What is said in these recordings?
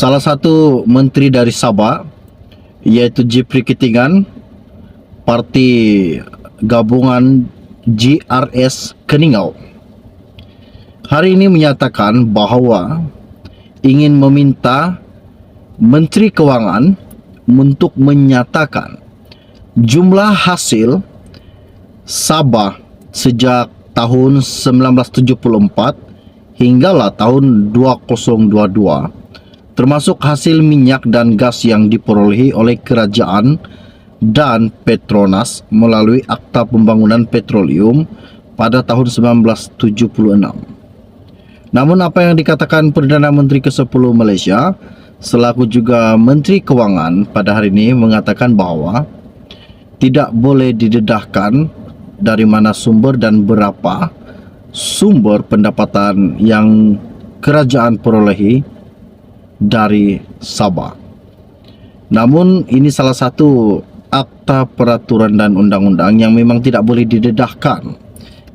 salah satu menteri dari Sabah, yaitu Jeffrey Kitingan, Parti Gabungan GRS Keningau, hari ini menyatakan bahawa ingin meminta Menteri Kewangan untuk menyatakan jumlah hasil Sabah sejak tahun 1974 hinggalah tahun 2022, termasuk hasil minyak dan gas yang diperolehi oleh kerajaan dan Petronas melalui Akta Pembangunan Petroleum pada tahun 1976. Namun apa yang dikatakan Perdana Menteri ke-10 Malaysia selaku juga Menteri Kewangan pada hari ini mengatakan bahawa tidak boleh didedahkan dari mana sumber dan berapa sumber pendapatan yang kerajaan perolehi dari Sabah. Namun ini salah satu akta peraturan dan undang-undang yang memang tidak boleh didedahkan,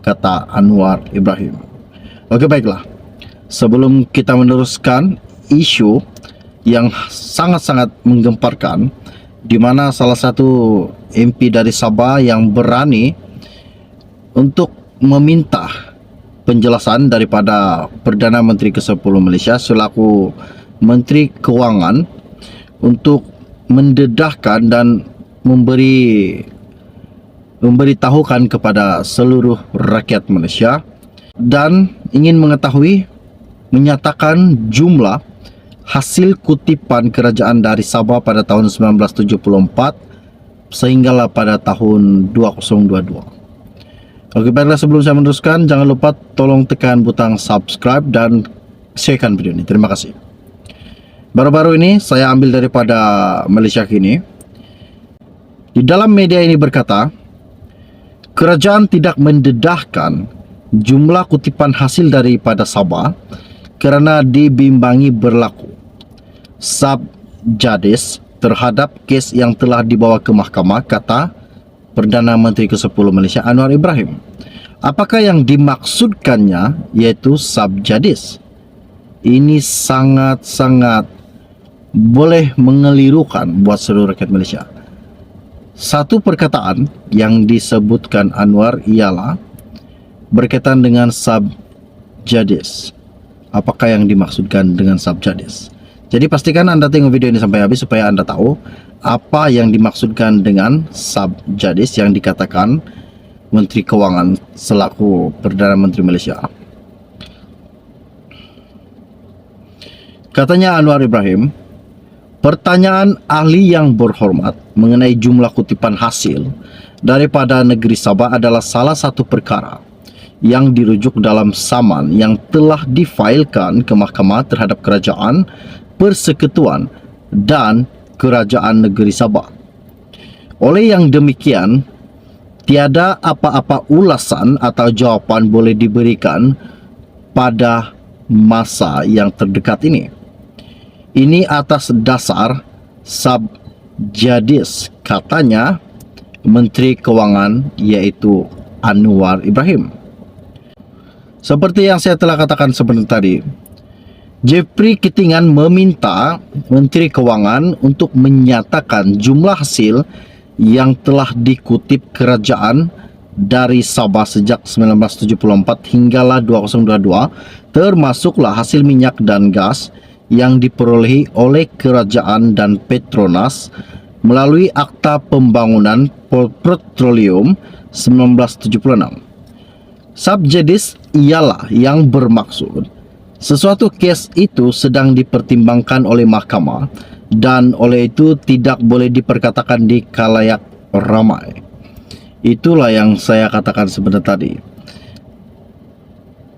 kata Anwar Ibrahim. Okey, baiklah. Sebelum kita meneruskan isu yang sangat-sangat menggemparkan, di mana salah satu MP dari Sabah yang berani untuk meminta penjelasan daripada Perdana Menteri ke-10 Malaysia selaku Menteri Kewangan untuk mendedahkan dan memberitahukan kepada seluruh rakyat Malaysia dan ingin menyatakan jumlah hasil kutipan kerajaan dari Sabah pada tahun 1974 sehinggalah pada tahun 2022. Okey, baiklah, sebelum saya meneruskan, jangan lupa tolong tekan butang subscribe dan sharekan video ini. Terima kasih. Baru-baru ini saya ambil daripada Malaysia Kini. Di dalam media ini berkata, kerajaan tidak mendedahkan jumlah kutipan hasil daripada Sabah kerana dibimbangi berlaku subjudis terhadap kes yang telah dibawa ke mahkamah, kata Perdana Menteri ke-10 Malaysia Anwar Ibrahim. Apakah yang dimaksudkannya yaitu subjudis? Ini sangat-sangat boleh mengelirukan buat seluruh rakyat Malaysia. Satu perkataan yang disebutkan Anwar ialah berkaitan dengan subjudis. Apakah yang dimaksudkan dengan subjudis? Jadi pastikan Anda tengok video ini sampai habis supaya Anda tahu apa yang dimaksudkan dengan subjudis yang dikatakan Menteri Kewangan selaku Perdana Menteri Malaysia. Katanya Anwar Ibrahim, pertanyaan ahli yang berhormat mengenai jumlah kutipan hasil daripada negeri Sabah adalah salah satu perkara yang dirujuk dalam saman yang telah difailkan ke mahkamah terhadap kerajaan, persekutuan dan kerajaan negeri Sabah. Oleh yang demikian, tiada apa-apa ulasan atau jawapan boleh diberikan pada masa yang terdekat ini. Ini atas dasar subjudis, katanya Menteri Kewangan yaitu Anwar Ibrahim. Seperti yang saya telah katakan sebentar tadi, Jeffrey Kitingan meminta Menteri Kewangan untuk menyatakan jumlah hasil yang telah dikutip kerajaan dari Sabah sejak 1974 hinggalah 2022, termasuklah hasil minyak dan gas yang diperolehi oleh kerajaan dan Petronas melalui Akta Pembangunan Petroleum 1976. Subjudis ialah yang bermaksud sesuatu kes itu sedang dipertimbangkan oleh mahkamah dan oleh itu tidak boleh diperkatakan di khalayak ramai. Itulah yang saya katakan sebentar tadi.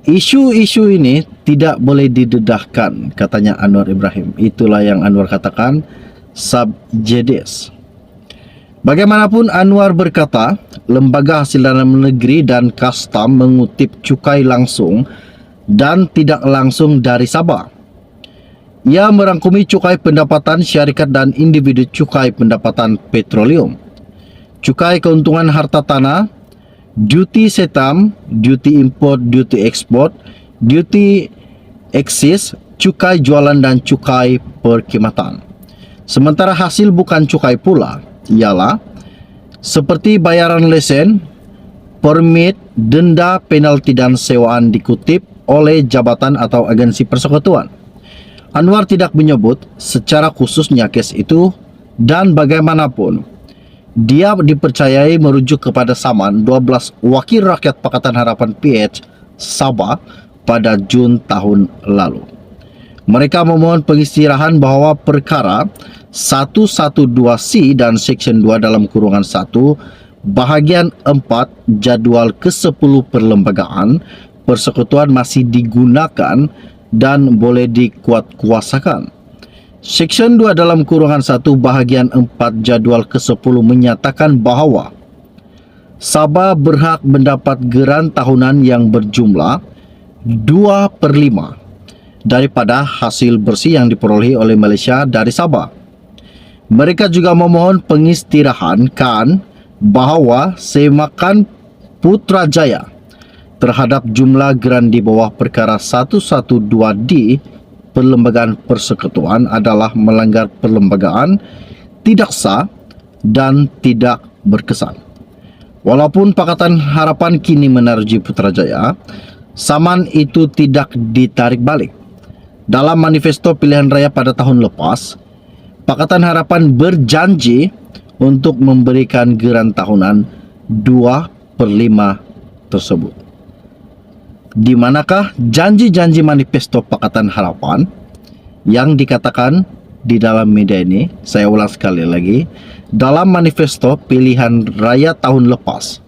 Isu-isu ini tidak boleh didedahkan, katanya Anwar Ibrahim. Itulah yang Anwar katakan subjudis. Bagaimanapun, Anwar berkata, Lembaga Hasil Dalam Negeri dan Kastam mengutip cukai langsung dan tidak langsung dari Sabah. Ia merangkumi cukai pendapatan syarikat dan individu, cukai pendapatan petroleum, cukai keuntungan harta tanah, duty setam, duty import, duty export, duty excise, cukai jualan dan cukai perkhidmatan. Sementara hasil bukan cukai pula ialah seperti bayaran lesen, permit, denda, penalti dan sewaan dikutip oleh jabatan atau agensi persekutuan. Anwar tidak menyebut secara khususnya kes itu dan bagaimanapun dia dipercayai merujuk kepada saman 12 wakil rakyat Pakatan Harapan PH Sabah pada Jun tahun lalu. Mereka memohon pengistirahan bahwa perkara 112C dan Seksyen 2 dalam kurungan 1 bahagian 4 jadual ke-10 perlembagaan persekutuan masih digunakan dan boleh dikuatkuasakan. Seksyen 2 dalam kurungan 1 bahagian 4 jadual ke-10 menyatakan bahawa Sabah berhak mendapat geran tahunan yang berjumlah 2/5 daripada hasil bersih yang diperolehi oleh Malaysia dari Sabah. Mereka juga memohon pengistirahan bahawa semakan Putrajaya terhadap jumlah geran di bawah perkara 112D perlembagaan persekutuan adalah melanggar perlembagaan, tidak sah dan tidak berkesan. Walaupun Pakatan Harapan kini menaruhi Putrajaya, saman itu tidak ditarik balik. Dalam manifesto pilihan raya pada tahun lepas, Pakatan Harapan berjanji untuk memberikan geran tahunan 2/5 tersebut. Di manakah janji-janji manifesto Pakatan Harapan yang dikatakan di dalam media ini? Saya ulang sekali lagi, dalam manifesto pilihan raya tahun lepas,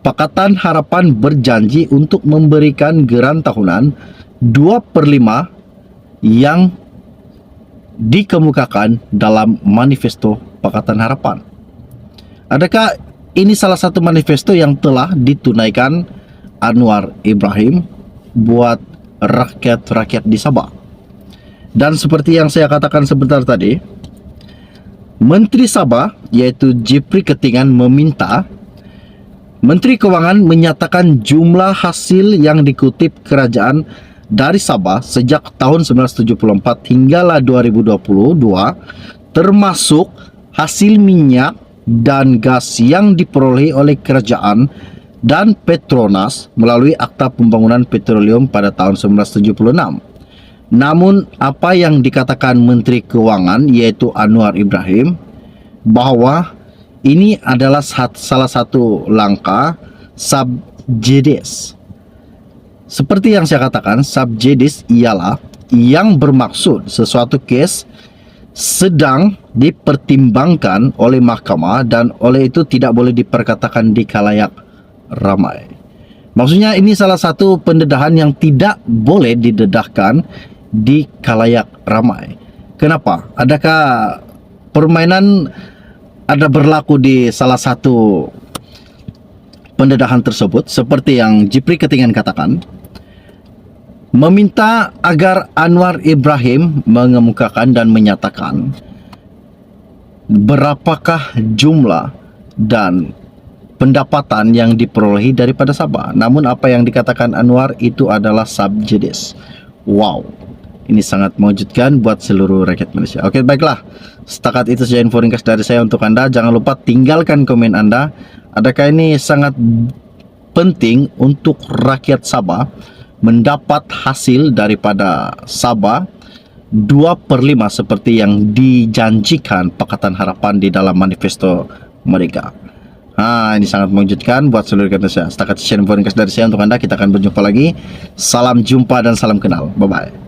Pakatan Harapan berjanji untuk memberikan geran tahunan 2/5 yang dikemukakan dalam manifesto Pakatan Harapan. Adakah ini salah satu manifesto yang telah ditunaikan Anwar Ibrahim buat rakyat-rakyat di Sabah? Dan seperti yang saya katakan sebentar tadi, Menteri Sabah yaitu Jeffrey Ketingan meminta Menteri Kewangan menyatakan jumlah hasil yang dikutip kerajaan dari Sabah sejak tahun 1974 hinggalah 2022 termasuk hasil minyak dan gas yang diperoleh oleh kerajaan dan Petronas melalui Akta Pembangunan Petroleum pada tahun 1976. Namun apa yang dikatakan Menteri Keuangan yaitu Anwar Ibrahim bahawa ini adalah salah satu langkah subjudice. Seperti yang saya katakan, subjudice ialah yang bermaksud sesuatu kes sedang dipertimbangkan oleh mahkamah dan oleh itu tidak boleh diperkatakan di khalayak ramai. Maksudnya ini salah satu pendedahan yang tidak boleh didedahkan di khalayak ramai. Kenapa? Adakah permainan ada berlaku di salah satu pendedahan tersebut seperti yang Jeffrey Ketingan katakan, meminta agar Anwar Ibrahim mengemukakan dan menyatakan berapakah jumlah dan pendapatan yang diperolehi daripada Sabah. Namun apa yang dikatakan Anwar itu adalah subjudice. Wow, ini sangat mengejutkan buat seluruh rakyat Malaysia. Oke, baiklah, setakat itu saja info ringkas dari saya untuk Anda. Jangan lupa tinggalkan komen Anda. Adakah ini sangat penting untuk rakyat Sabah mendapat hasil daripada Sabah 2/5 seperti yang dijanjikan Pakatan Harapan di dalam manifesto mereka? Ini sangat mengejutkan buat seluruh rakyat Indonesia. Setakat share info ringkas dari saya untuk Anda. Kita akan berjumpa lagi. Salam jumpa dan salam kenal. Bye-bye.